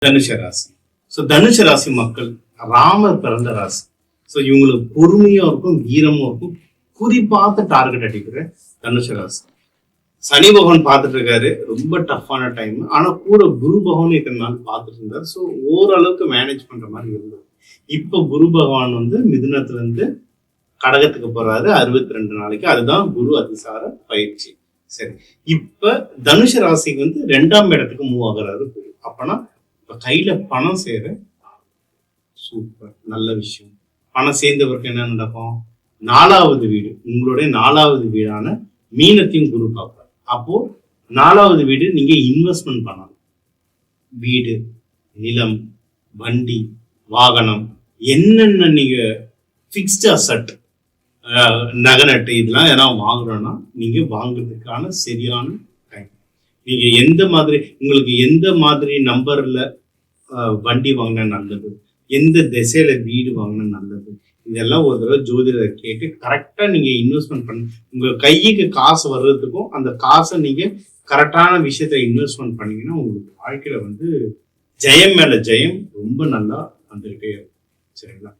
தனுஷ ராசி. ஸோ தனுஷ ராசி மக்கள் ராமர் பிறந்த ராசி. ஸோ இவங்களுக்கு பொறுமையும் இருக்கும், வீரமும் இருக்கும். குறிப்பாக டார்கெட் அடிக்கிற தனுஷ ராசி. சனி பகவான் பார்த்துட்டு இருக்காரு, ரொம்ப டஃப்பான டைம். ஆனா கூட குரு பகவான் இத்தனை நாள் பார்த்துட்டு இருந்தார். ஸோ ஓரளவுக்கு மேனேஜ் பண்ற மாதிரி இருந்தது. இப்ப குரு பகவான் மிதுனத்துல இருந்து கடகத்துக்கு போறாரு 62 நாளைக்கு. அதுதான் குரு அதிசார பயிற்சி. சரி, இப்ப தனுஷ ராசிக்கு 2ஆம் இடத்துக்கு மூவ் ஆகுறாரு குரு. அப்பனா இப்ப கையில பணம் சேர சூப்பர், நல்ல விஷயம். பணம் சேர்ந்தவருக்கு என்ன நடக்கும்? 4வது வீடு, உங்களுடைய 4வது வீடான மீனத்தையும் குரு பார்ப்பார். அப்போ 4வது வீடு நீங்க இன்வெஸ்ட்மெண்ட் பண்ணலாம். வீடு, நிலம், வண்டி, வாகனம், என்னென்ன நீங்க பிக்ஸ்ட் அசட், நகநட்டு இதெல்லாம் எதனா வாங்குறோம்னா நீங்க வாங்குறதுக்கான சரியான டைம். நீங்க எந்த மாதிரி, உங்களுக்கு எந்த மாதிரி நம்பர்ல வண்டி வாங்கினா நல்லது, எந்த திசையில வீடு வாங்கினா நல்லது, இதெல்லாம் ஒரு தடவை ஜோதிடரை கேட்டு கரெக்டா நீங்க இன்வெஸ்ட்மெண்ட் பண்ண, உங்க கைக்கு காசு வர்றதுக்கும் அந்த காசை நீங்க கரெக்டான விஷயத்த இன்வெஸ்ட்மெண்ட் பண்ணீங்கன்னா உங்களுக்கு வாழ்க்கையில ஜெயம் மேல ஜெயம் ரொம்ப நல்லா வந்துகிட்டே இருக்கும். சரிங்களா?